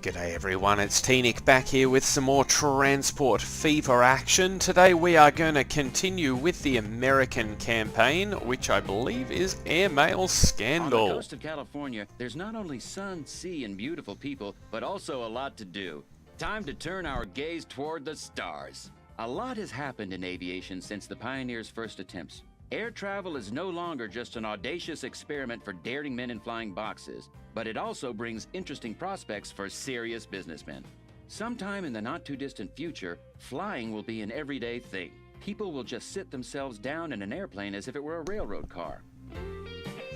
G'day everyone, it's TNick back here with some more Transport Fever action. Today we are going to continue with the American campaign, which I believe is Airmail Scandal. On the coast of California, there's not only sun, sea, and beautiful people, but also a lot to do. Time to turn our gaze toward the stars. A lot has happened in aviation since the pioneers' first attempts. Air travel is no longer just an audacious experiment for daring men in flying boxes, but it also brings interesting prospects for serious businessmen. Sometime in the not-too-distant future, flying will be an everyday thing. People will just sit themselves down in an airplane as if it were a railroad car.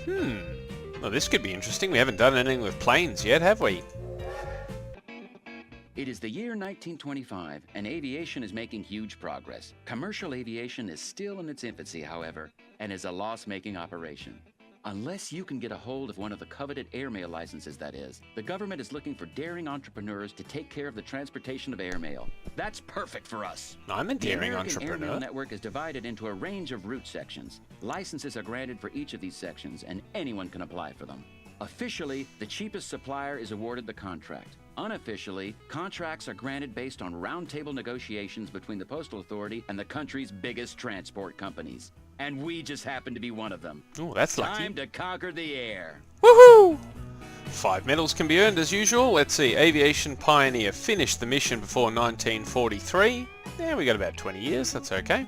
Well, this could be interesting. We haven't done anything with planes yet, have we? It is the year 1925, and aviation is making huge progress. Commercial aviation is still in its infancy, however, and is a loss-making operation. Unless you can get a hold of one of the coveted airmail licenses, that is, the government is looking for daring entrepreneurs to take care of the transportation of airmail. That's perfect for us. I'm a daring The entrepreneur. American Airmail Network is divided into a range of route sections. Licenses are granted for each of these sections, and anyone can apply for them. Officially, the cheapest supplier is awarded the contract. Unofficially, contracts are granted based on roundtable negotiations between the Postal Authority and the country's biggest transport companies. And we just happen to be one of them. Oh, that's lucky. Time to conquer the air. Woohoo! 5 medals can be earned as usual. Let's see, Aviation Pioneer finished the mission before 1943. Yeah, we got about 20 years, that's okay.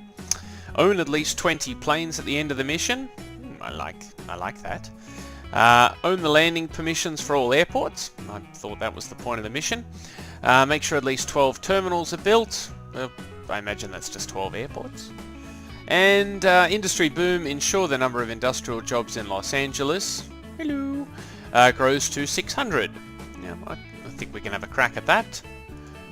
Own at least 20 planes at the end of the mission. I like that. Own the landing permissions for all airports. I thought that was the point of the mission. Make sure at least 12 terminals are built. I imagine that's just 12 airports. And industry boom, ensure the number of industrial jobs in Los Angeles, hello, grows to 600. Yeah, I think we can have a crack at that.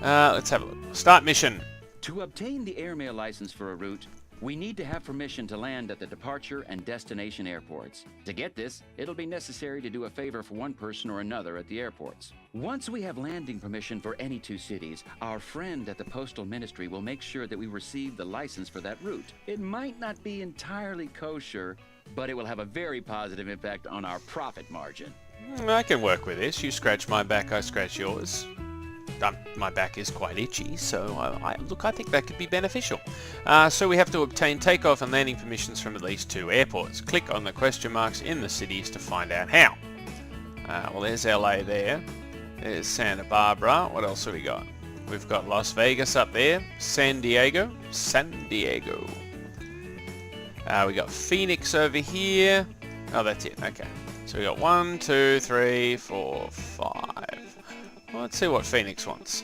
Let's have a look. Start mission. To obtain the airmail license for a route, we need to have permission to land at the departure and destination airports. To get this, it'll be necessary to do a favor for one person or another at the airports. Once we have landing permission for any two cities, our friend at the Postal Ministry will make sure that we receive the license for that route. It might not be entirely kosher, but it will have a very positive impact on our profit margin. I can work with this. You scratch my back, I scratch yours. My back is quite itchy, so I think that could be beneficial. So we have to obtain takeoff and landing permissions from at least 2 airports. Click on the question marks in the cities to find out how. Well, there's LA there. There's Santa Barbara. What else have we got? We've got Las Vegas up there. San Diego. We got Phoenix over here. Oh, that's it. Okay. So we got 1, 2, 3, 4, 5. Well, let's see what Phoenix wants.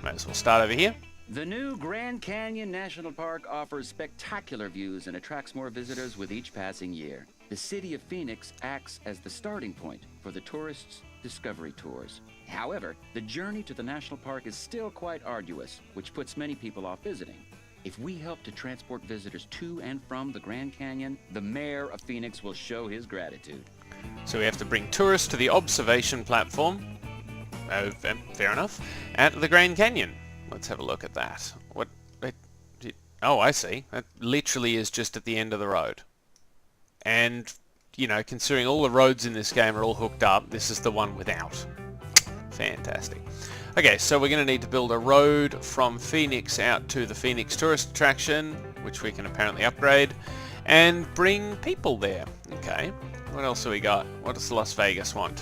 Might as well start over here. The new Grand Canyon National Park offers spectacular views and attracts more visitors with each passing year. The city of Phoenix acts as the starting point for the tourists' discovery tours. However, the journey to the national park is still quite arduous, which puts many people off visiting. If we help to transport visitors to and from the Grand Canyon, the mayor of Phoenix will show his gratitude. So we have to bring tourists to the observation platform. Fair enough. At the Grand Canyon. Let's have a look at that. Oh, I see. That literally is just at the end of the road. And, you know, considering all the roads in this game are all hooked up, this is the one without. Fantastic. Okay, so we're going to need to build a road from Phoenix out to the Phoenix tourist attraction, which we can apparently upgrade, and bring people there. Okay, what else have we got? What does Las Vegas want?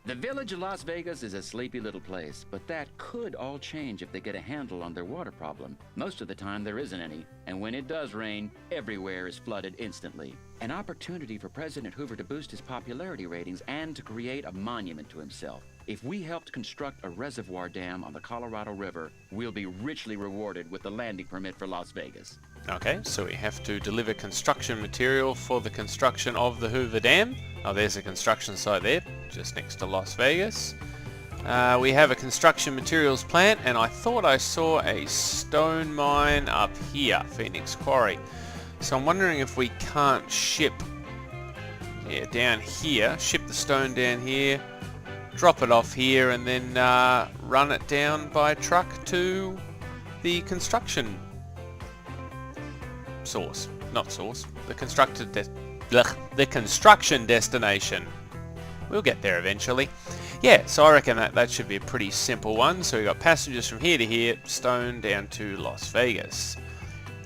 The village of Las Vegas is a sleepy little place, but that could all change if they get a handle on their water problem. Most of the time there isn't any, and when it does rain, everywhere is flooded instantly. An opportunity for President Hoover to boost his popularity ratings and to create a monument to himself. If we helped construct a reservoir dam on the Colorado River, we'll be richly rewarded with the landing permit for Las Vegas. Okay, so we have to deliver construction material for the construction of the Hoover Dam. Oh, there's a construction site there, just next to Las Vegas. We have a construction materials plant, and I thought I saw a stone mine up here, Phoenix Quarry. So I'm wondering if we can't ship down here, ship the stone down here, drop it off here, and then run it down by truck to the construction the construction destination. we'll get there eventually. Yeah, so I reckon that should be a pretty simple one. So we've got passengers from here to here, Stone down to Las Vegas.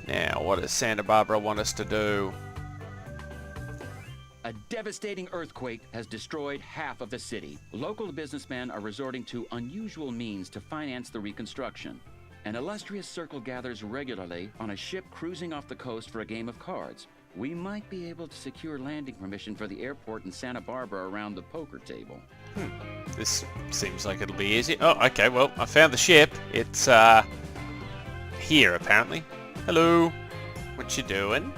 Now, what does Santa Barbara want us to do? A devastating earthquake has destroyed half of the city. Local businessmen are resorting to unusual means to finance the reconstruction. An illustrious circle gathers regularly on a ship cruising off the coast for a game of cards. We might be able to secure landing permission for the airport in Santa Barbara around the poker table. This seems like it'll be easy. Oh, okay, well, I found the ship. It's, here, apparently. Hello. What you doing?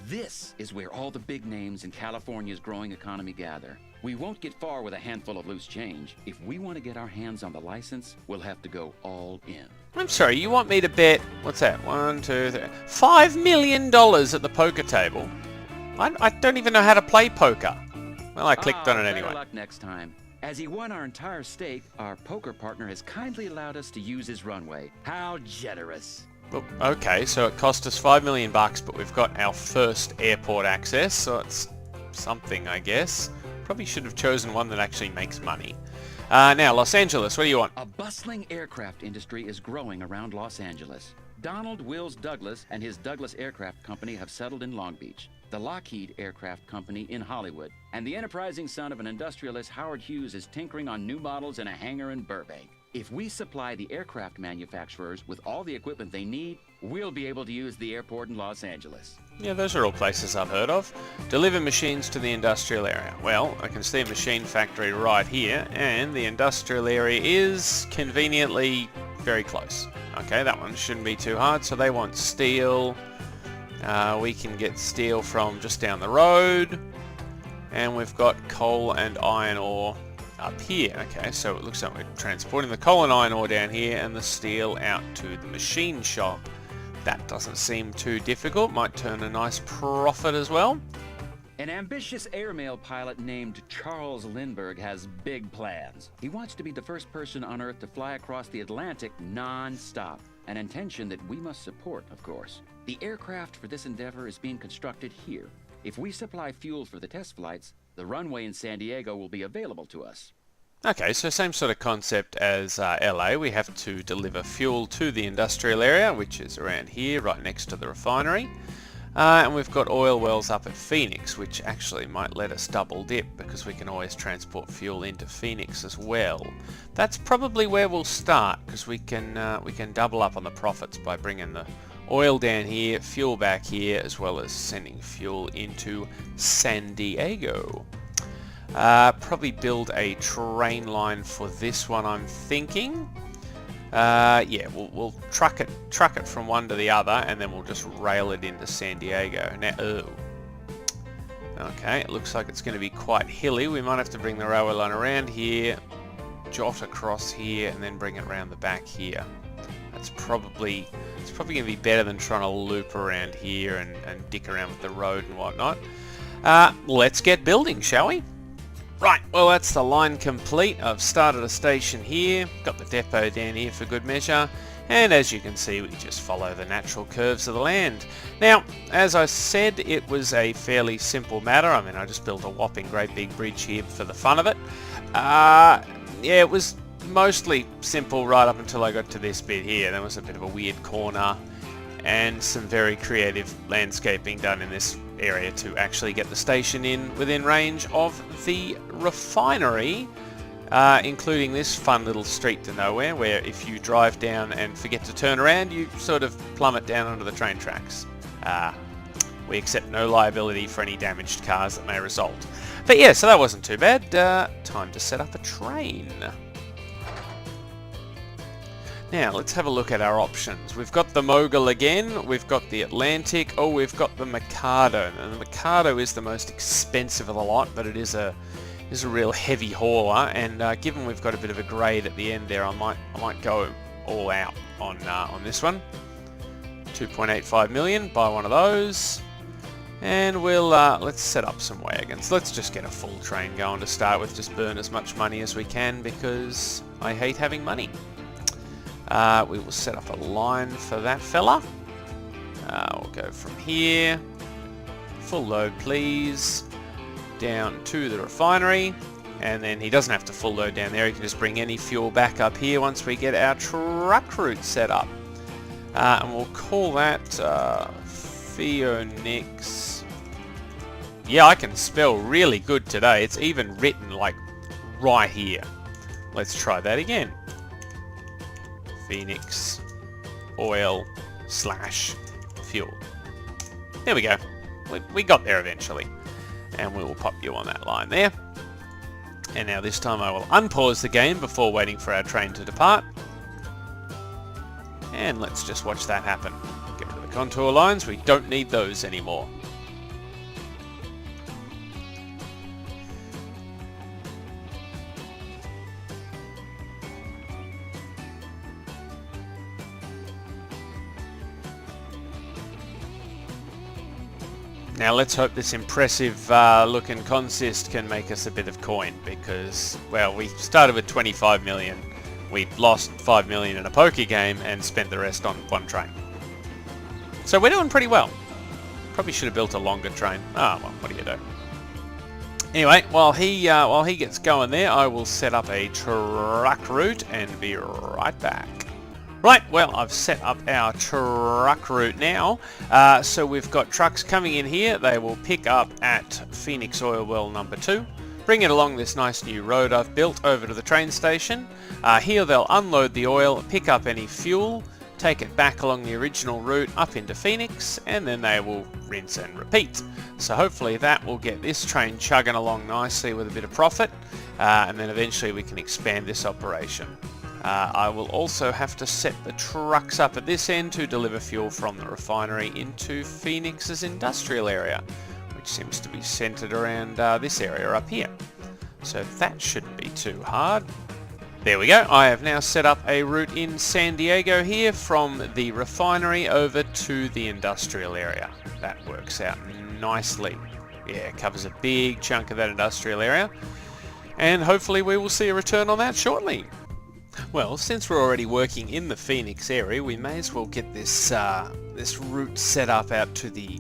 This is where all the big names in California's growing economy gather. We won't get far with a handful of loose change. If we want to get our hands on the license, we'll have to go all in. I'm sorry, you want me to bet, what's that, $1, 2, 3, $5 million at the poker table? I don't even know how to play poker. Well, I clicked on it anyway. Better luck next time. As he won our entire stake, our poker partner has kindly allowed us to use his runway. How generous. Well, okay, so it cost us $5 million, but we've got our first airport access, so it's something, I guess. Probably should have chosen one that actually makes money. Now, Los Angeles, what do you want? A bustling aircraft industry is growing around Los Angeles. Donald Wills Douglas and his Douglas Aircraft Company have settled in Long Beach, the Lockheed Aircraft Company in Hollywood, and the enterprising son of an industrialist, Howard Hughes, is tinkering on new models in a hangar in Burbank. If we supply the aircraft manufacturers with all the equipment they need, we'll be able to use the airport in Los Angeles. Yeah, those are all places I've heard of. Deliver machines to the industrial area. Well, I can see a machine factory right here, and the industrial area is conveniently very close. Okay, that one shouldn't be too hard. So they want steel. We can get steel from just down the road. And we've got coal and iron ore up here. Okay, so it looks like we're transporting the coal and iron ore down here and the steel out to the machine shop. That doesn't seem too difficult. Might turn a nice profit as well. An ambitious airmail pilot named Charles Lindbergh has big plans. He wants to be the first person on Earth to fly across the Atlantic non-stop, an intention that we must support, of course. The aircraft for this endeavor is being constructed here. If we supply fuel for the test flights, the runway in San Diego will be available to us. Okay, so same sort of concept as LA. We have to deliver fuel to the industrial area, which is around here, right next to the refinery. And we've got oil wells up at Phoenix, which actually might let us double dip because we can always transport fuel into Phoenix as well. That's probably where we'll start because we can double up on the profits by bringing the oil down here, fuel back here, as well as sending fuel into San Diego. Probably build a train line for this one, I'm thinking. Yeah, we'll truck it from one to the other, and then we'll just rail it into San Diego. Now, okay, it looks like it's going to be quite hilly. We might have to bring the railway line around here, jot across here, and then bring it around the back here. It's probably going to be better than trying to loop around here and dick around with the road and whatnot. Let's get building, shall we? Right, well that's the line complete. I've started a station here, got the depot down here for good measure, and as you can see we just follow the natural curves of the land. Now, as I said, it was a fairly simple matter. I mean, I just built a whopping great big bridge here for the fun of it. Yeah, it was mostly simple right up until I got to this bit here. There was a bit of a weird corner and some very creative landscaping done in this area to actually get the station in within range of the refinery, including this fun little street to nowhere where if you drive down and forget to turn around you sort of plummet down onto the train tracks. We accept no liability for any damaged cars that may result. But yeah, so that wasn't too bad. Time to set up a train. Now, let's have a look at our options. We've got the Mogul again, we've got the Atlantic, we've got the Mikado. And the Mikado is the most expensive of the lot, but it is a real heavy hauler, and given we've got a bit of a grade at the end there, I might go all out on this one. 2.85 million, buy one of those. And we'll, let's set up some wagons. Let's just get a full train going to start with, just burn as much money as we can because I hate having money. We will set up a line for that fella. We'll go from here. Full load, please. Down to the refinery. and then he doesn't have to full load down there. He can just bring any fuel back up here once we get our truck route set up. And we'll call that TNick. Yeah, I can spell really good today. It's even written like right here. Let's try that again. Phoenix oil / fuel. There we go. We got there eventually. And we will pop you on that line there. And now this time I will unpause the game before waiting for our train to depart. And let's just watch that happen. Get rid of the contour lines. We don't need those anymore. Now let's hope this impressive looking consist can make us a bit of coin, because, well, we started with 25 million. We lost 5 million in a poker game and spent the rest on one train. So we're doing pretty well. Probably should have built a longer train. Ah, well, what do you do? Anyway, while he gets going there, I will set up a truck route and be right back. Right, well, I've set up our truck route now. So we've got trucks coming in here. They will pick up at Phoenix Oil Well number 2. Bring it along this nice new road I've built over to the train station. Here they'll unload the oil, pick up any fuel, take it back along the original route up into Phoenix, and then they will rinse and repeat. So hopefully that will get this train chugging along nicely with a bit of profit, and then eventually we can expand this operation. I will also have to set the trucks up at this end to deliver fuel from the refinery into Phoenix's industrial area, which seems to be centered around this area up here. So that shouldn't be too hard. There we go. I have now set up a route in San Diego here from the refinery over to the industrial area. That works out nicely. Yeah, it covers a big chunk of that industrial area, and hopefully we will see a return on that shortly. Well, since we're already working in the Phoenix area, we may as well get this this route set up out to the,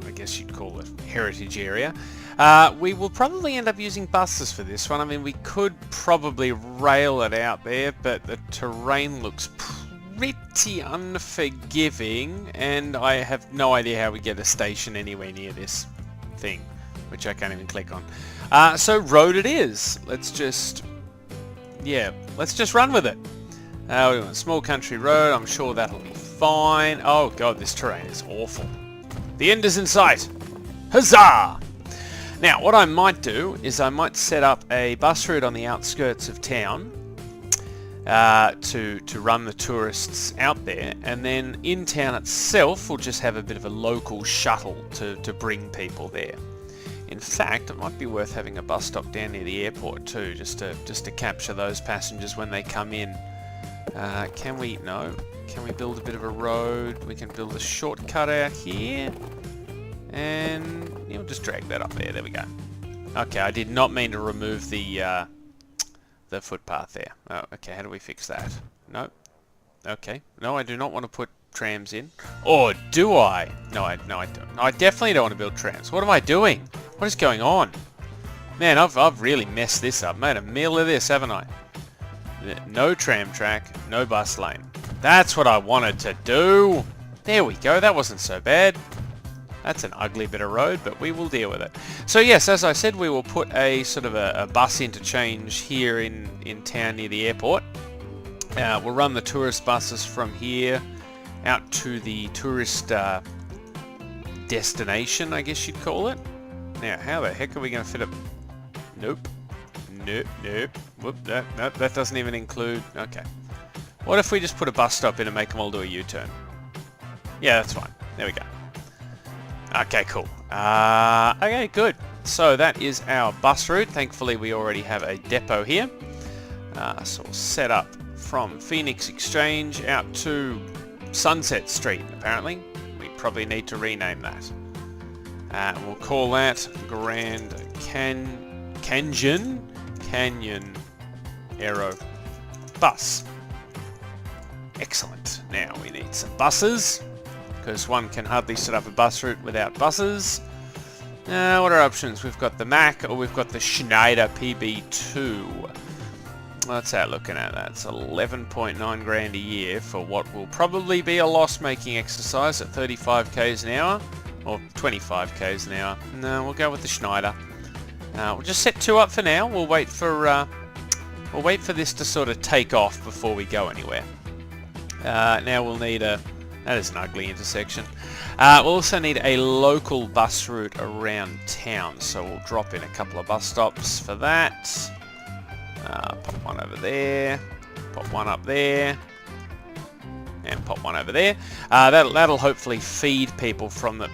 I guess you'd call it, heritage area. We will probably end up using buses for this one. I mean, we could probably rail it out there, but the terrain looks pretty unforgiving, and I have no idea how we get a station anywhere near this thing, which I can't even click on. So road it is. Let's just run with it. We're on a small country road. I'm sure that'll be fine. Oh god, this terrain is awful. The end is in sight. Huzzah! Now, what I might do is I might set up a bus route on the outskirts of town to run the tourists out there, and then in town itself we'll just have a bit of a local shuttle to bring people there. In fact, it might be worth having a bus stop down near the airport too, just to capture those passengers when they come in. Can we build a bit of a road? We can build a shortcut out here, and we'll just drag that up there. There we go. Okay, I did not mean to remove the footpath there. Oh, okay. How do we fix that? No. Okay. No, I do not want to put trams in. Or do I? No, I don't. No, I definitely don't want to build trams. What am I doing? What is going on? Man, I've really messed this up. Made a meal of this, haven't I? No tram track, no bus lane. That's what I wanted to do. There we go. That wasn't so bad. That's an ugly bit of road, but we will deal with it. So yes, as I said, we will put a sort of a bus interchange here in town near the airport. We'll run the tourist buses from here out to the tourist destination, I guess you'd call it. Now, how the heck are we going to fit up? Nope. Whoop, that doesn't even include... Okay. What if we just put a bus stop in and make them all do a U-turn? Yeah, that's fine. There we go. Okay, cool. Okay, good. So that is our bus route. Thankfully, we already have a depot here. So we'll set up from Phoenix Exchange out to Sunset Street, apparently. We probably need to rename that. We'll call that Grand Canyon Aero Bus. Excellent. Now we need some buses, because one can hardly set up a bus route without buses. What are options? We've got the Mac or we've got the Schneider PB2. What's that looking at? That's 11.9 grand a year for what will probably be a loss-making exercise at 35 k's an hour or 25 k's an hour. No, we'll go with the Schneider. We'll just set 2 up for now. We'll wait for this to sort of take off before we go anywhere. Now we'll need a... That is an ugly intersection. We'll also need a local bus route around town, so we'll drop in a couple of bus stops for that. Pop one over there, pop one up there, and pop one over there. That'll hopefully feed people from the...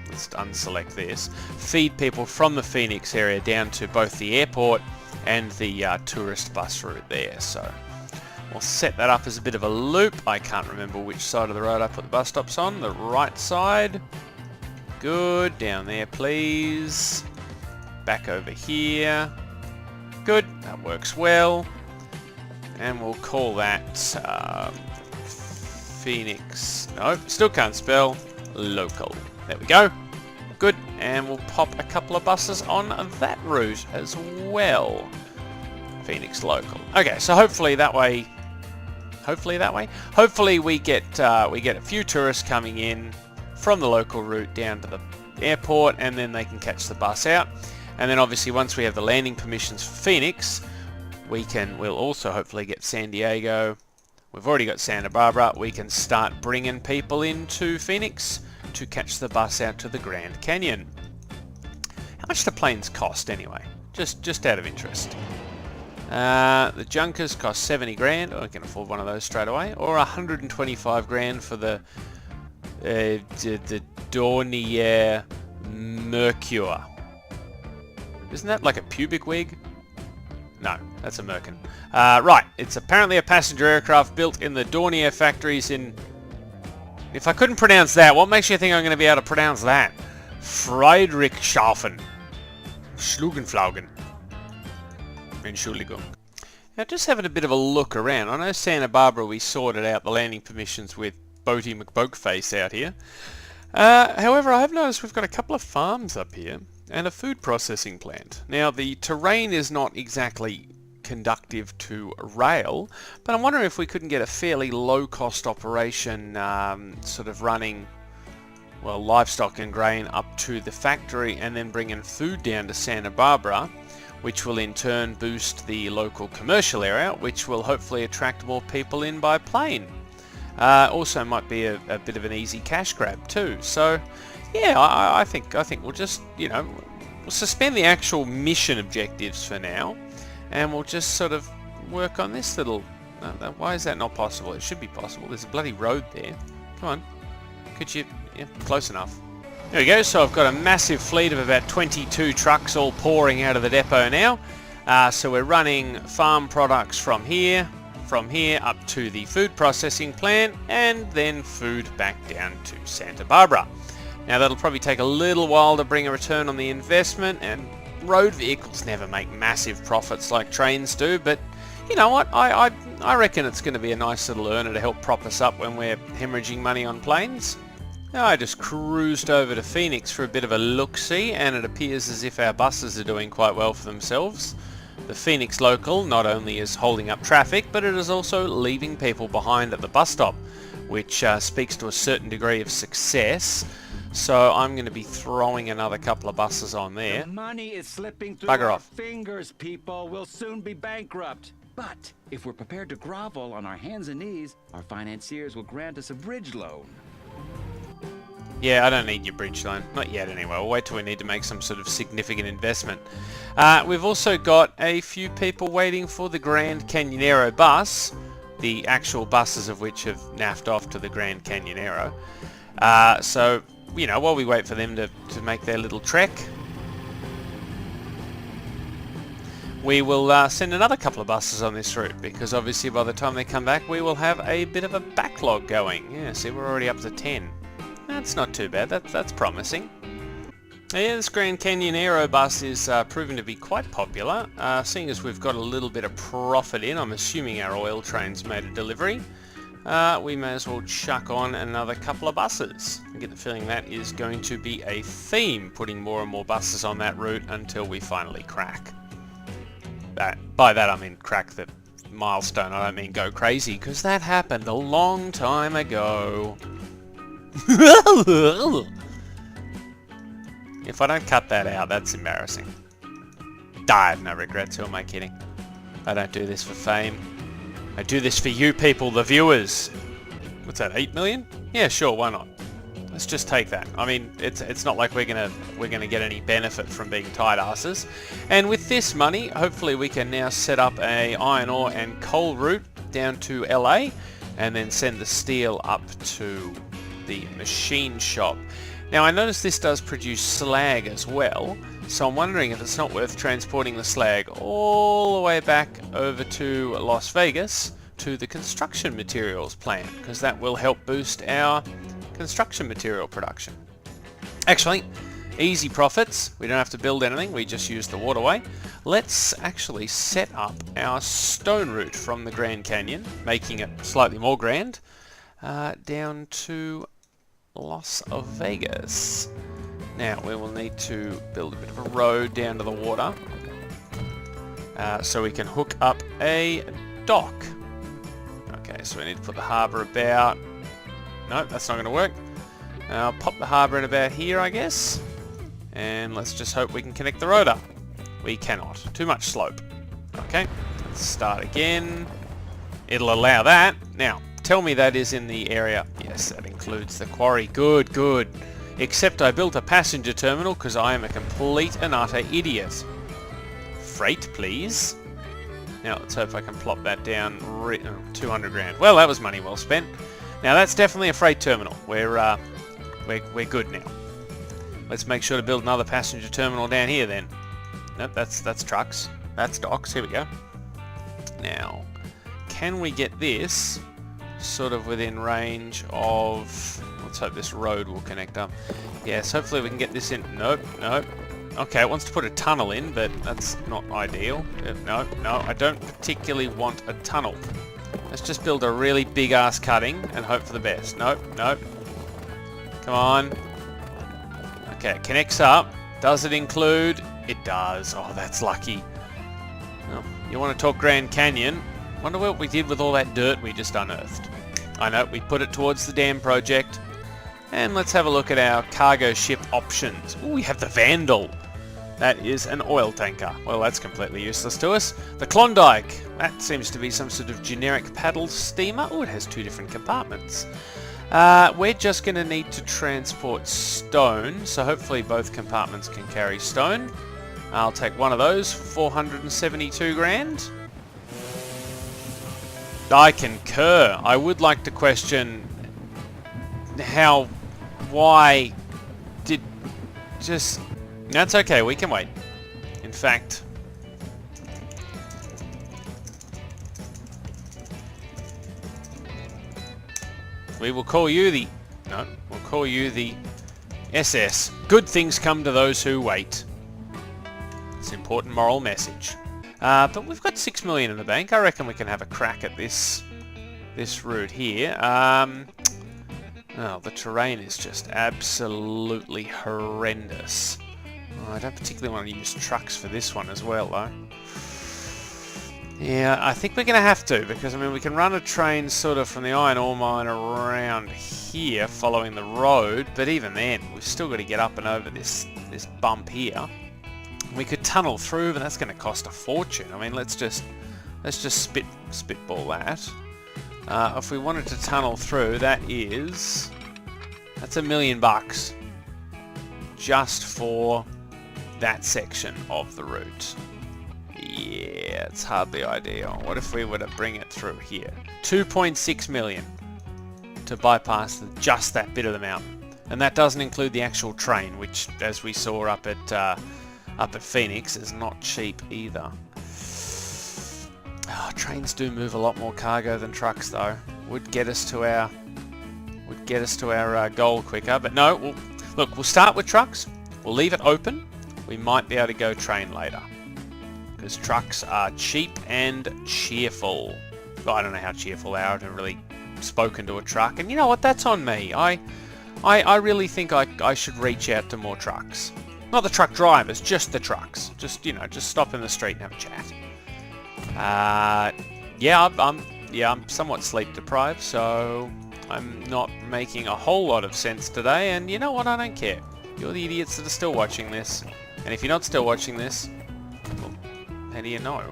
Let's unselect this. Feed people from the Phoenix area down to both the airport and the tourist bus route there. So we'll set that up as a bit of a loop. I can't remember which side of the road I put the bus stops on. The right side. Good. Down there, please. Back over here. Good. That works well. And we'll call that Phoenix. No, still can't spell. Local. There we go. Good. And we'll pop a couple of buses on that route as well. Phoenix local. Okay, so hopefully that way. Hopefully we get a few tourists coming in from the local route down to the airport, and then they can catch the bus out. And then obviously once we have the landing permissions for Phoenix, we'll also hopefully get San Diego. We've already got Santa Barbara. We can start bringing people into Phoenix to catch the bus out to the Grand Canyon. How much do planes cost anyway? Just out of interest. The Junkers cost 70 grand. I can afford one of those straight away. Or 125 grand for the Dornier Mercure. Isn't that like a pubic wig? No, that's a Merkin. Right, it's apparently a passenger aircraft built in the Dornier factories in... If I couldn't pronounce that, what makes you think I'm going to be able to pronounce that? Friedrichshafen. Schlugenflaugen. Entschuldigung. Now, just having a bit of a look around. I know Santa Barbara we sorted out the landing permissions with Boaty McBokeface out here. However, I have noticed we've got a couple of farms up here and a food processing plant. Now, the terrain is not exactly conductive to rail, but I'm wondering if we couldn't get a fairly low-cost operation sort of running, well, livestock and grain up to the factory and then bringing food down to Santa Barbara, which will in turn boost the local commercial area, which will hopefully attract more people in by plane. Also might be a bit of an easy cash grab too. So yeah, I think we'll just, you know, we'll suspend the actual mission objectives for now, and we'll just sort of work on this little... why is that not possible? It should be possible. There's a bloody road there. Come on. Could you... Yeah, close enough. There we go. So I've got a massive fleet of about 22 trucks all pouring out of the depot now. So we're running farm products from here up to the food processing plant, and then food back down to Santa Barbara. Now that'll probably take a little while to bring a return on the investment, and road vehicles never make massive profits like trains do, but you know what, I reckon it's going to be a nice little earner to help prop us up when we're hemorrhaging money on planes. I just cruised over to Phoenix for a bit of a look-see, and it appears as if our buses are doing quite well for themselves. The Phoenix local not only is holding up traffic, but it is also leaving people behind at the bus stop, which speaks to a certain degree of success. So I'm going to be throwing another couple of buses on there. The money is slipping through Bugger our off. fingers, people. We'll soon be bankrupt. But if we're prepared to grovel on our hands and knees, our financiers will grant us a bridge loan. Yeah, I don't need your bridge loan. Not yet anyway. We'll wait till we need to make some sort of significant investment. We've also got a few people waiting for the Grand Canyonero bus, the actual buses of which have naffed off to the Grand Canyonero. So, you know, while we wait for them to make their little trek, we will send another couple of buses on this route, because obviously by the time they come back we will have a bit of a backlog going. Yeah, see, we're already up to 10. That's not too bad. That's promising. Yeah, this Grand Canyonero bus is proven to be quite popular. Seeing as we've got a little bit of profit in, I'm assuming our oil train's made a delivery. we may as well chuck on another couple of buses. I get the feeling that is going to be a theme, putting more and more buses on that route until we finally crack. By that I mean crack the milestone, I don't mean go crazy, because that happened a long time ago. If I don't cut that out, that's embarrassing. I have no regrets, who am I kidding? I don't do this for fame. I do this for you people, the viewers. What's that, 8 million? Yeah, sure, why not? Let's just take that. I mean, it's not like we're gonna get any benefit from being tight asses. And with this money, hopefully we can now set up a iron ore and coal route down to LA, and then send the steel up to the machine shop. Now I notice this does produce slag as well, so I'm wondering if it's not worth transporting the slag all the way back over to Las Vegas to the construction materials plant, because that will help boost our construction material production. Actually, easy profits. We don't have to build anything, we just use the waterway. Let's actually set up our stone route from the Grand Canyon, making it slightly more grand, down to Las Vegas. Now we will need to build a bit of a road down to the water, so we can hook up a dock. Okay, so we need to put the harbour about... No, that's not going to work. I'll pop the harbour in about here, I guess. And let's just hope we can connect the road up. We cannot. Too much slope. Okay, let's start again. It'll allow that. Now, tell me that is in the area. Yes, that includes the quarry. Good, good. Except I built a passenger terminal because I am a complete and utter idiot. Freight, please. Now, let's hope I can plop that down. 200 grand. Well, that was money well spent. Now, that's definitely a freight terminal. We're good now. Let's make sure to build another passenger terminal down here then. Nope, that's trucks. That's docks. Here we go. Now, can we get this sort of within range of... Let's hope this road will connect up. Yes, hopefully we can get this in. Nope, nope. Okay, it wants to put a tunnel in, but that's not ideal. No, I don't particularly want a tunnel. Let's just build a really big ass cutting and hope for the best. Nope, nope. Come on. Okay, it connects up. Does it include? It does. Oh, that's lucky. Oh, you want to talk Grand Canyon? Wonder what we did with all that dirt we just unearthed. I know, we put it towards the dam project. And let's have a look at our cargo ship options. Ooh, we have the Vandal. That is an oil tanker. Well, that's completely useless to us. The Klondike. That seems to be some sort of generic paddle steamer. Oh, it has 2 different compartments. We're just going to need to transport stone, so hopefully both compartments can carry stone. I'll take one of those for 472 grand. I concur. I would like to question why did just... That's okay, we can wait. In fact... we will call you the... No, we'll call you the SS. Good things come to those who wait. It's an important moral message. But we've got 6 million in the bank. I reckon we can have a crack at this route here. Oh, the terrain is just absolutely horrendous. Oh, I don't particularly want to use trucks for this one as well, though. Yeah, I think we're going to have to, because, I mean, we can run a train sort of from the iron ore mine around here, following the road, but even then, we've still got to get up and over this bump here. We could tunnel through, but that's going to cost a fortune. I mean, let's just spitball that. If we wanted to tunnel through, that's $1 million just for that section of the route. Yeah, it's hardly ideal. What if we were to bring it through here? 2.6 million to bypass just that bit of the mountain, and that doesn't include the actual train, which, as we saw up at Phoenix, is not cheap either. Oh, trains do move a lot more cargo than trucks, though. Would get us to our goal quicker, but no. We'll start with trucks. We'll leave it open. We might be able to go train later, because trucks are cheap and cheerful. Well, I don't know how cheerful they are. I don't really spoken to a truck, and you know what, that's on me. I really think I should reach out to more trucks. Not the truck drivers, just the trucks. Just, you know, just stop in the street and have a chat. Yeah, I'm somewhat sleep deprived, so I'm not making a whole lot of sense today, and you know what, I don't care. You're the idiots that are still watching this, and if you're not still watching this, well, how do you know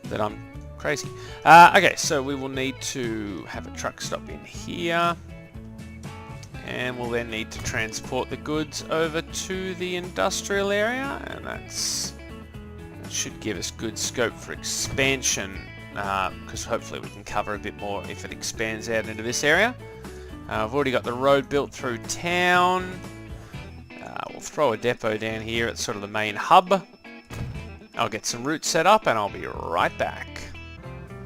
that I'm crazy? Okay, so we will need to have a truck stop in here, and we'll then need to transport the goods over to the industrial area, and that should give us good scope for expansion, because hopefully we can cover a bit more if it expands out into this area. I've already got the road built through town. We'll throw a depot down here at sort of the main hub. I'll get some routes set up and I'll be right back.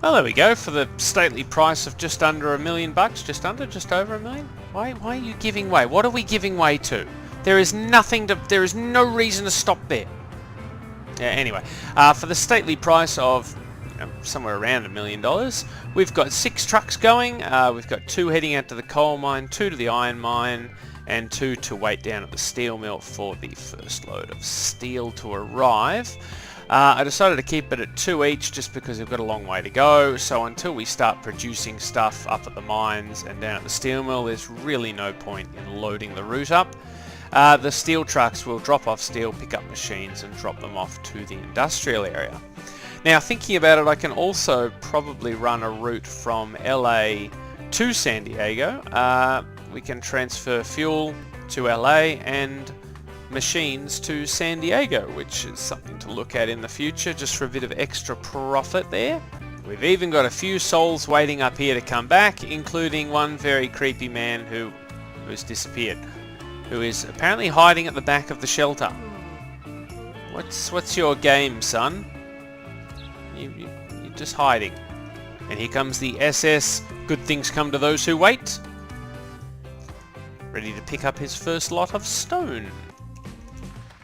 Well, there we go, for the stately price of just under $1 million bucks. Just over $1 million? Why are you giving way? What are we giving way to? There is no reason to stop there. Yeah, anyway, for the stately price of somewhere around $1 million, we've got 6 trucks going. We've got 2 heading out to the coal mine, 2 to the iron mine, and 2 to wait down at the steel mill for the first load of steel to arrive. I decided to keep it at 2 each just because we've got a long way to go, so until we start producing stuff up at the mines and down at the steel mill, there's really no point in loading the route up. The steel trucks will drop off steel, pick up machines and drop them off to the industrial area. Now, thinking about it, I can also probably run a route from LA to San Diego. We can transfer fuel to LA and machines to San Diego, which is something to look at in the future, just for a bit of extra profit there. We've even got a few souls waiting up here to come back, including one very creepy man who's disappeared, who is apparently hiding at the back of the shelter. What's your game, son? You're just hiding. And here comes the SS, good things come to those who wait. Ready to pick up his first lot of stone.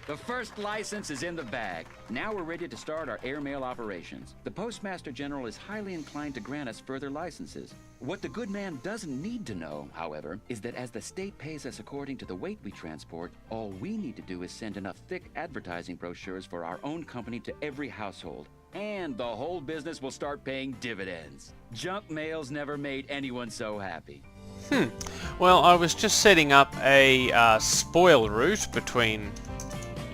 The first license is in the bag. Now we're ready to start our airmail operations. The Postmaster General is highly inclined to grant us further licenses. What the good man doesn't need to know, however, is that as the state pays us according to the weight we transport, all we need to do is send enough thick advertising brochures for our own company to every household. And the whole business will start paying dividends. Junk mail's never made anyone so happy. Well, I was just setting up a spoil route between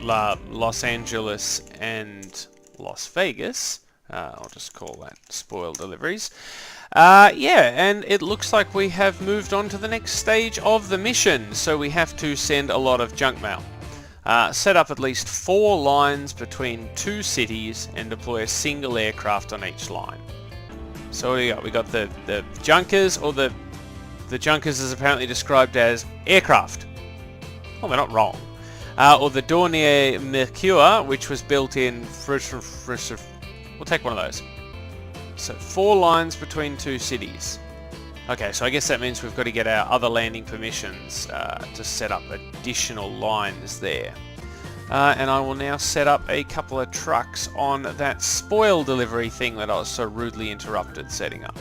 Los Angeles and Las Vegas. I'll just call that spoil deliveries. Yeah, and it looks like we have moved on to the next stage of the mission, so we have to send a lot of junk mail. Set up at least 4 lines between 2 cities and deploy a single aircraft on each line. So what do we got? We got the junkers, or the junkers is apparently described as aircraft. Well, they're not wrong. Or the Dornier Mercure, which was built in we'll take one of those. So 4 lines between 2 cities. Okay, so I guess that means we've got to get our other landing permissions to set up additional lines there. And I will now set up a couple of trucks on that spoil delivery thing that I was so rudely interrupted setting up.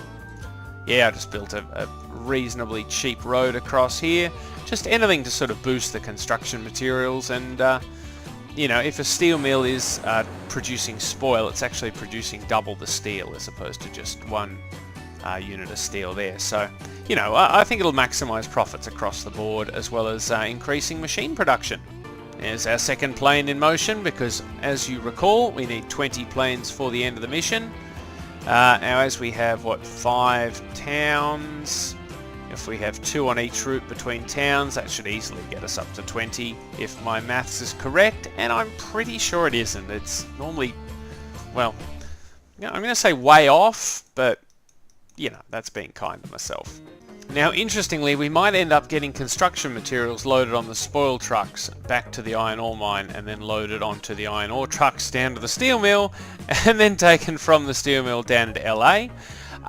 Yeah, I just built a reasonably cheap road across here. Just anything to sort of boost the construction materials, and you know, if a steel mill is producing spoil, it's actually producing double the steel as opposed to just 1 unit of steel there. So, you know, I think it'll maximize profits across the board, as well as increasing machine production. There's our second plane in motion, because as you recall, we need 20 planes for the end of the mission. Now, as we have, 5 towns, if we have 2 on each route between towns, that should easily get us up to 20, if my maths is correct, and I'm pretty sure it isn't. It's normally, well, I'm going to say way off, but, you know, that's being kind to myself. Now, interestingly, we might end up getting construction materials loaded on the spoil trucks back to the iron ore mine, and then loaded onto the iron ore trucks down to the steel mill, and then taken from the steel mill down to LA.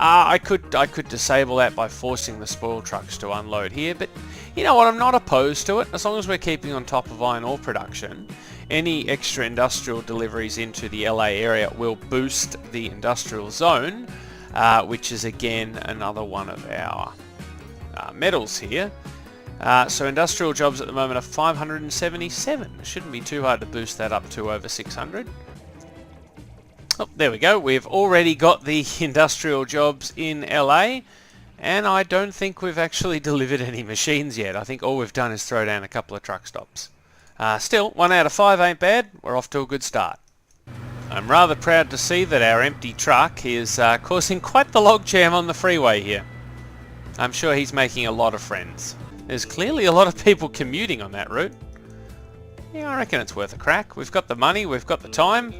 I could disable that by forcing the spoil trucks to unload here, but you know what, I'm not opposed to it, as long as we're keeping on top of iron ore production. Any extra industrial deliveries into the LA area will boost the industrial zone. which is again another one of our medals here. So industrial jobs at the moment are 577. Shouldn't be too hard to boost that up to over 600. Oh, there we go. We've already got the industrial jobs in LA, and I don't think we've actually delivered any machines yet. I think all we've done is throw down a couple of truck stops. Still, 1 out of 5 ain't bad. We're off to a good start. I'm rather proud to see that our empty truck is causing quite the logjam on the freeway here. I'm sure he's making a lot of friends. There's clearly a lot of people commuting on that route. Yeah, I reckon it's worth a crack. We've got the money, we've got the time.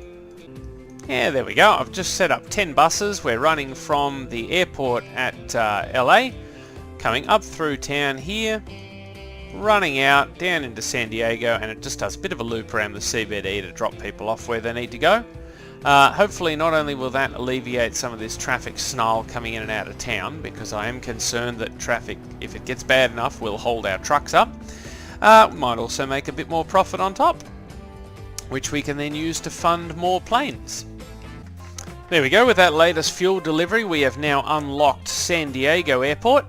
Yeah, there we go. I've just set up 10 buses. We're running from the airport at LA, coming up through town here, running out down into San Diego, and it just does a bit of a loop around the CBD to drop people off where they need to go. Hopefully not only will that alleviate some of this traffic snarl coming in and out of town, because I am concerned that traffic, if it gets bad enough, will hold our trucks up. Might also make a bit more profit on top, which we can then use to fund more planes. There we go. With that latest fuel delivery, we have now unlocked San Diego Airport.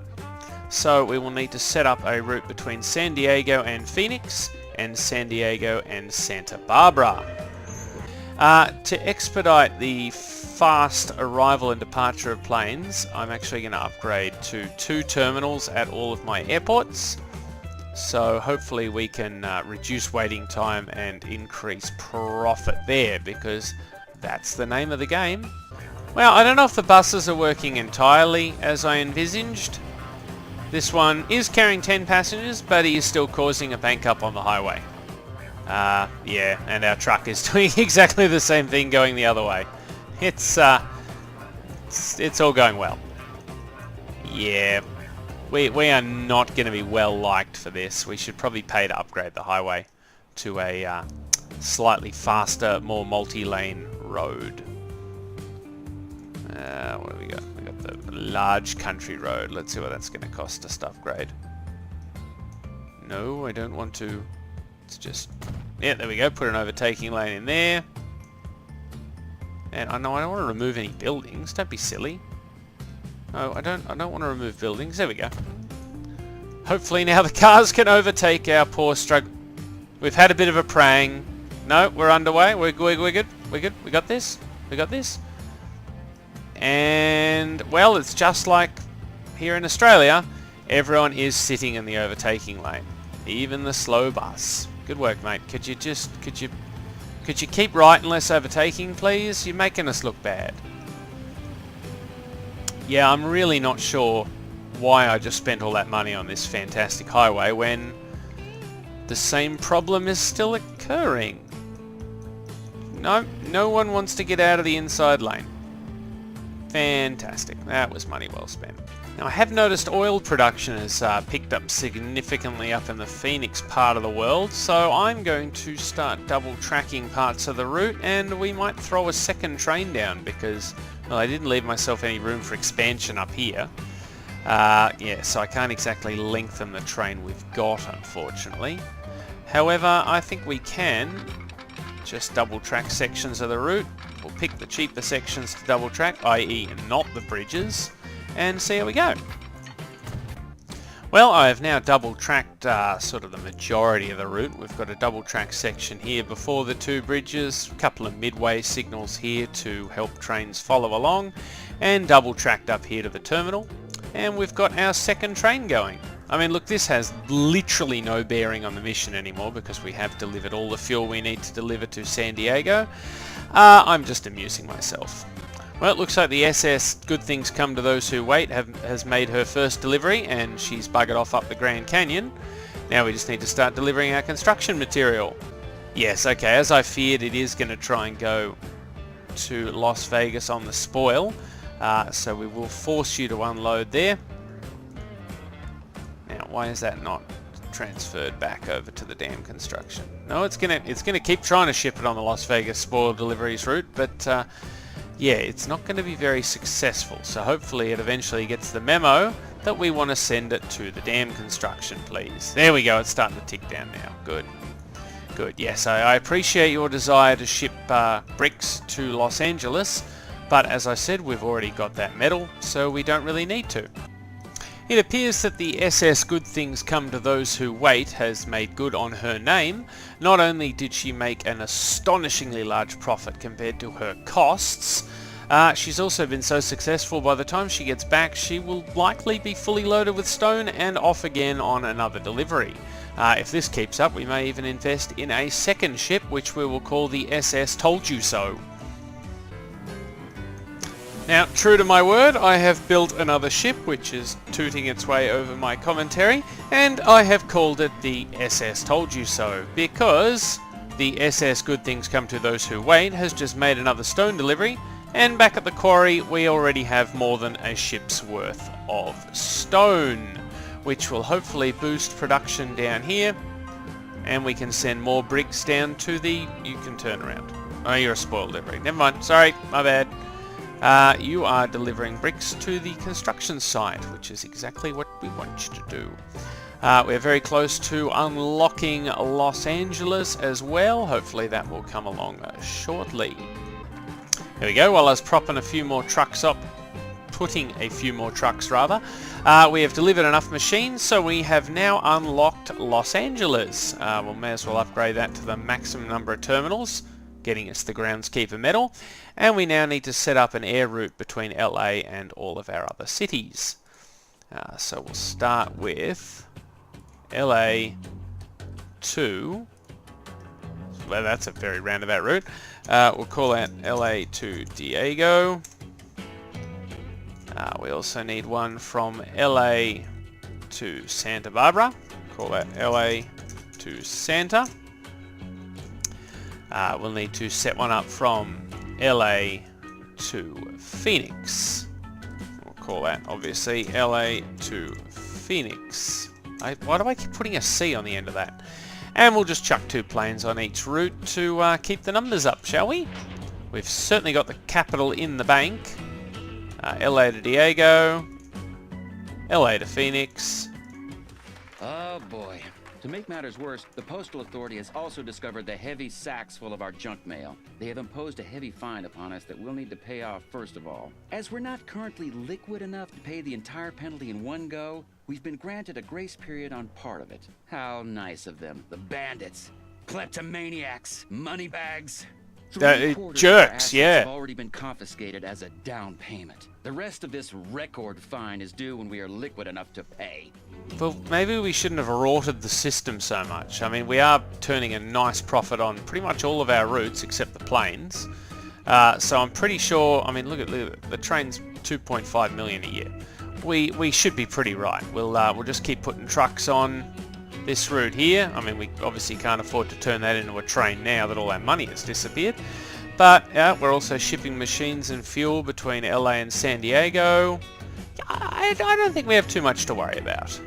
So we will need to set up a route between San Diego and Phoenix, and San Diego and Santa Barbara. To expedite the fast arrival and departure of planes, I'm actually going to upgrade to 2 terminals at all of my airports. So hopefully we can reduce waiting time and increase profit there, because that's the name of the game. Well, I don't know if the buses are working entirely as I envisaged. This one is carrying 10 passengers, but he is still causing a bank up on the highway. Yeah, and our truck is doing exactly the same thing going the other way. It's all going well. Yeah, we are not going to be well liked for this. We should probably pay to upgrade the highway to a slightly faster, more multi-lane road. What have we got? We got the large country road. Let's see what that's going to cost us to upgrade. No, I don't want to. It's just, yeah, there we go. Put an overtaking lane in there. And I know I don't want to remove any buildings. Don't be silly. No, I don't want to remove buildings. There we go. Hopefully now the cars can overtake our poor struggle. We've had a bit of a prang. No, we're underway. We're good. We're good. We got this. We got this. And, well, it's just like here in Australia. Everyone is sitting in the overtaking lane. Even the slow bus. Good work, mate. Could you keep right and less overtaking, please? You're making us look bad. Yeah, I'm really not sure why I just spent all that money on this fantastic highway when the same problem is still occurring. No one wants to get out of the inside lane. Fantastic. That was money well spent. Now, I have noticed oil production has picked up significantly up in the Phoenix part of the world, so I'm going to start double tracking parts of the route, and we might throw a second train down because, well, I didn't leave myself any room for expansion up here. Yeah, so I can't exactly lengthen the train we've got, unfortunately. However, I think we can just double track sections of the route. We'll pick the cheaper sections to double track, i.e. not the bridges, and see how we go. Well, I have now double tracked sort of the majority of the route. We've got a double track section here before the 2 bridges, a couple of midway signals here to help trains follow along, and double tracked up here to the terminal. And we've got our second train going. I mean, look, this has literally no bearing on the mission anymore because we have delivered all the fuel we need to deliver to San Diego. I'm just amusing myself. Well, it looks like the SS Good Things Come to Those Who Wait has made her first delivery, and she's buggered off up the Grand Canyon. Now we just need to start delivering our construction material. Yes, okay, as I feared, it is going to try and go to Las Vegas on the spoil. So we will force you to unload there. Now, why is that not transferred back over to the dam construction? No, it's gonna keep trying to ship it on the Las Vegas spoil deliveries route, but yeah, it's not going to be very successful. So hopefully it eventually gets the memo that we want to send it to the dam construction, please. There we go. It's starting to tick down now. Good. Good. Yes, I appreciate your desire to ship bricks to Los Angeles, but as I said, we've already got that medal, so we don't really need to. It appears that the SS Good Things Come to Those Who Wait has made good on her name. Not only did she make an astonishingly large profit compared to her costs, she's also been so successful by the time she gets back she will likely be fully loaded with stone and off again on another delivery. If this keeps up, we may even invest in a second ship, which we will call the SS Told You So. Now, true to my word, I have built another ship which is tooting its way over my commentary, and I have called it the SS Told You So, because the SS Good Things Come to Those Who Wait has just made another stone delivery, and back at the quarry we already have more than a ship's worth of stone, which will hopefully boost production down here, and we can send more bricks down to the... You can turn around. Oh, you're a spoiled delivery. Never mind. Sorry, my bad. You are delivering bricks to the construction site, which is exactly what we want you to do. We're very close to unlocking Los Angeles as well. Hopefully that will come along shortly. There we go. While I was putting a few more trucks rather, we have delivered enough machines, so we have now unlocked Los Angeles. We may as well upgrade that to the maximum number of terminals, getting us the groundskeeper medal, and we now need to set up an air route between LA and all of our other cities. So we'll start with LA to... Well, that's a very roundabout route. We'll call that LA to Diego. We also need one from LA to Santa Barbara. Call that LA to Santa. We'll need to set one up from LA to Phoenix. We'll call that obviously LA to Phoenix. Why do I keep putting a C on the end of that? And we'll just chuck 2 planes on each route to keep the numbers up, shall we? We've certainly got the capital in the bank. LA to Diego, LA to Phoenix. Oh boy. To make matters worse, the Postal Authority has also discovered the heavy sacks full of our junk mail. They have imposed a heavy fine upon us that we'll need to pay off first of all. As we're not currently liquid enough to pay the entire penalty in one go, we've been granted a grace period on part of it. How nice of them. The bandits, kleptomaniacs, moneybags. Jerks, yeah. Have already been confiscated as a down payment. The rest of this record fine is due when we are liquid enough to pay. Well, maybe we shouldn't have rorted the system so much. I mean, we are turning a nice profit on pretty much all of our routes except the planes. So I'm pretty sure, I mean, look at the train's 2.5 million a year. We should be pretty right. We'll just keep putting trucks on this route here. I mean, we obviously can't afford to turn that into a train now that all our money has disappeared. But we're also shipping machines and fuel between LA and San Diego. I don't think we have too much to worry about.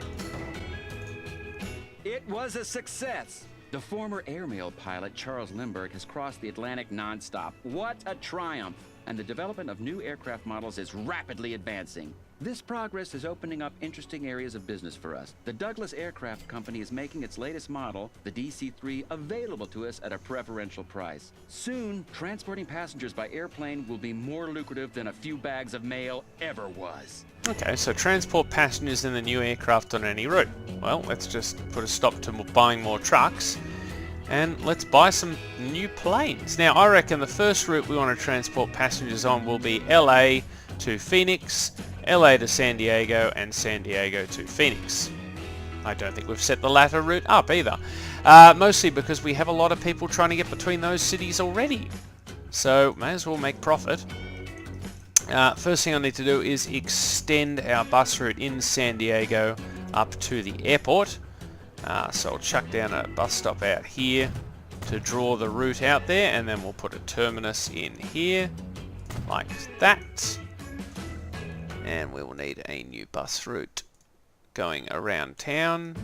It was a success. The former airmail pilot Charles Lindbergh has crossed the Atlantic non-stop. What a triumph! And the development of new aircraft models is rapidly advancing. This progress is opening up interesting areas of business for us. The Douglas Aircraft Company is making its latest model, the DC-3, available to us at a preferential price. Soon, transporting passengers by airplane will be more lucrative than a few bags of mail ever was. Okay, so transport passengers in the new aircraft on any route. Well, let's just put a stop to buying more trucks, and let's buy some new planes. Now, I reckon the first route we want to transport passengers on will be LA to Phoenix, LA to San Diego, and San Diego to Phoenix. I don't think we've set the latter route up either. Mostly because we have a lot of people trying to get between those cities already. So, may as well make profit. First thing I need to do is extend our bus route in San Diego up to the airport. So I'll chuck down a bus stop out here to draw the route out there, and then we'll put a terminus in here, like that. And we will need a new bus route going around town.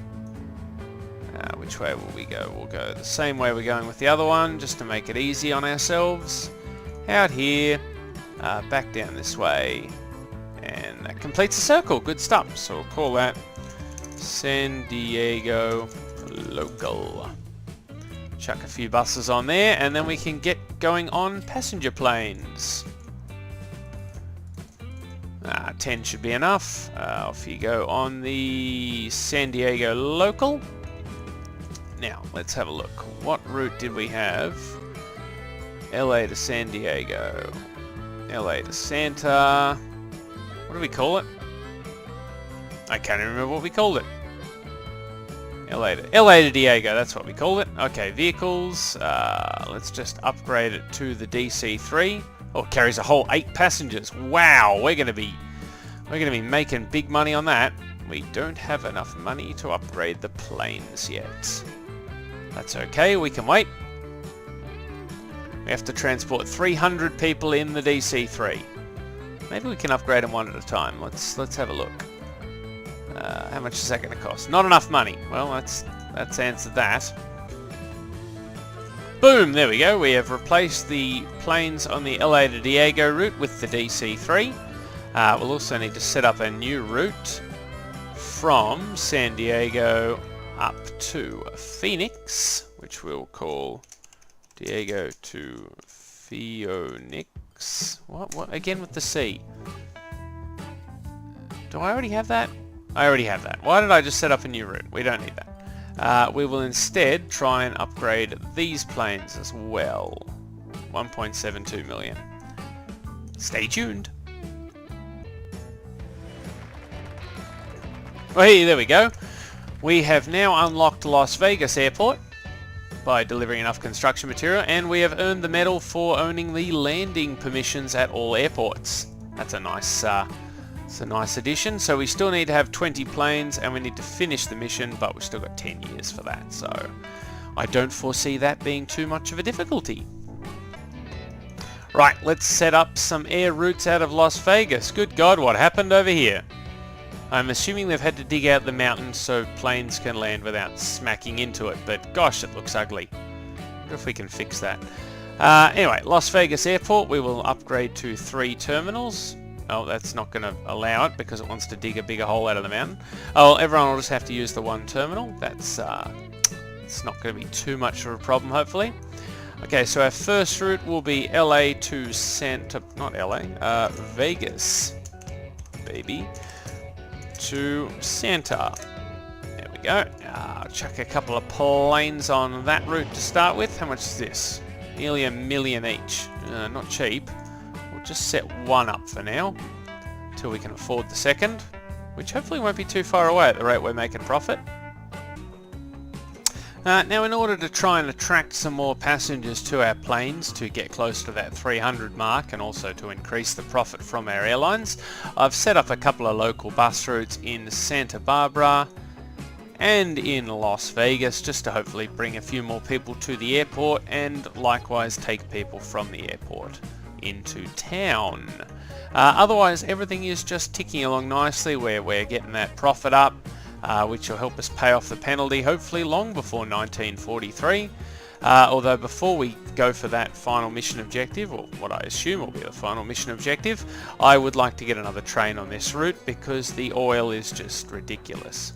Which way will we go? We'll go the same way we're going with the other one, just to make it easy on ourselves. Out here, back down this way, and that completes the circle. Good stuff. So we'll call that San Diego Local. Chuck a few buses on there, and then we can get going on passenger planes. 10 should be enough. Off you go on the San Diego local. Now, let's have a look. What route did we have? LA to San Diego. LA to Santa. What do we call it? I can't even remember what we called it. LA to Diego, that's what we called it. Okay, vehicles. Let's just upgrade it to the DC-3. Oh, it carries a whole 8 passengers. Wow, we're gonna be making big money on that. We don't have enough money to upgrade the planes yet. That's okay, we can wait. We have to transport 300 people in the DC-3. Maybe we can upgrade them one at a time. Let's have a look. How much is that going to cost? Not enough money. Well, that's answered that. Boom! There we go. We have replaced the planes on the LA to Diego route with the DC-3. We'll also need to set up a new route from San Diego up to Phoenix, which we'll call Diego to Phoenix. What? Again with the C. Do I already have that? I already have that. Why did I just set up a new route? We don't need that. We will instead try and upgrade these planes as well. 1.72 million. Stay tuned. Well, hey, there we go. We have now unlocked Las Vegas Airport by delivering enough construction material, and we have earned the medal for owning the landing permissions at all airports. That's a nice addition. So we still need to have 20 planes, and we need to finish the mission, but we've still got 10 years for that, so I don't foresee that being too much of a difficulty. Right, let's set up some air routes out of Las Vegas. Good God, what happened over here? I'm assuming they've had to dig out the mountain so planes can land without smacking into it, but gosh, it looks ugly. I wonder if we can fix that. Anyway, Las Vegas Airport, we will upgrade to 3 terminals. Oh, that's not going to allow it because it wants to dig a bigger hole out of the mountain. Oh, everyone will just have to use the 1 terminal. That's it's not going to be too much of a problem, hopefully. Okay, so our first route will be LA to Santa... not LA, Vegas, baby, to Santa. There we go. Chuck a couple of planes on that route to start with. How much is this? Nearly $1 million each. Not cheap. We'll just set 1 up for now, until we can afford the second, which hopefully won't be too far away at the rate we're making profit. Now, in order to try and attract some more passengers to our planes to get close to that 300 mark and also to increase the profit from our airlines, I've set up a couple of local bus routes in Santa Barbara and in Las Vegas, just to hopefully bring a few more people to the airport and likewise take people from the airport into town. Otherwise, everything is just ticking along nicely where we're getting that profit up, which will help us pay off the penalty hopefully long before 1943. Although before we go for that final mission objective, or what I assume will be the final mission objective, I would like to get another train on this route because the oil is just ridiculous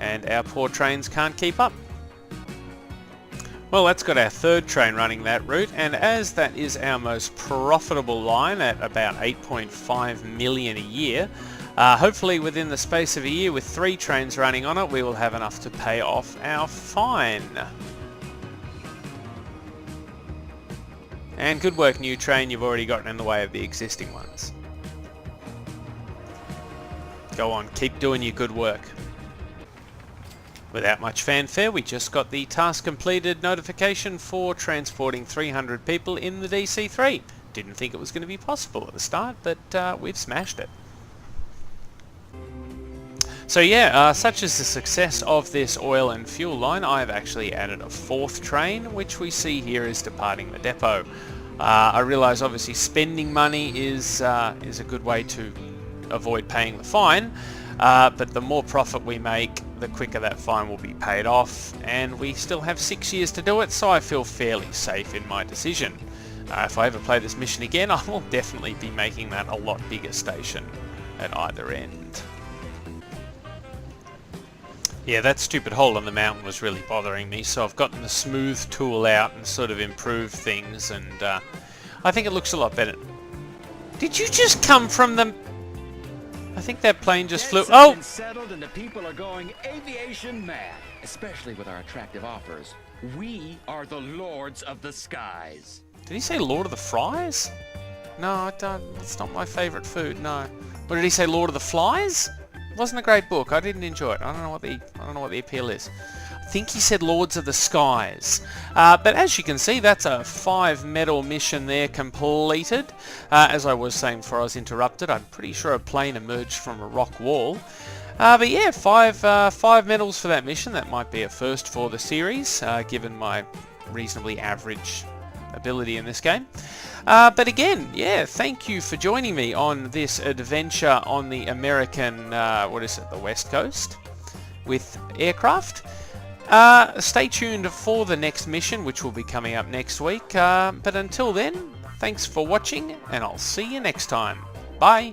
and our poor trains can't keep up. Well, that's got our 3rd train running that route, and as that is our most profitable line at about 8.5 million a year, hopefully within the space of a year with 3 trains running on it, we will have enough to pay off our fine. And good work, new train, you've already gotten in the way of the existing ones. Go on, keep doing your good work. Without much fanfare, we just got the task completed notification for transporting 300 people in the DC-3. Didn't think it was going to be possible at the start, but we've smashed it. So yeah, such is the success of this oil and fuel line, I've actually added a 4th train, which we see here is departing the depot. I realise obviously spending money is a good way to avoid paying the fine, but the more profit we make, the quicker that fine will be paid off, and we still have 6 years to do it, so I feel fairly safe in my decision. If I ever play this mission again, I will definitely be making that a lot bigger station at either end. Yeah, that stupid hole in the mountain was really bothering me, so I've gotten the smooth tool out and sort of improved things, and I think it looks a lot better. Did you just come from the... I think that plane just flew. Debts have Oh! been settled and the people are going aviation mad, especially with our attractive offers. We are the lords of the skies. Did he say Lord of the Fries? No, I don't. It's not my favourite food. No. What did he say? Lord of the Flies? It wasn't a great book. I didn't enjoy it. I don't know what the appeal is. I think he said Lords of the Skies. But as you can see, that's a 5 medal mission there completed. As I was saying before I was interrupted, I'm pretty sure a plane emerged from a rock wall. But yeah, 5 medals for that mission. That might be a first for the series, given my reasonably average ability in this game. But again, yeah, thank you for joining me on this adventure on the American, the West Coast with aircraft. Stay tuned for the next mission, which will be coming up next week. But until then, thanks for watching, and I'll see you next time. Bye!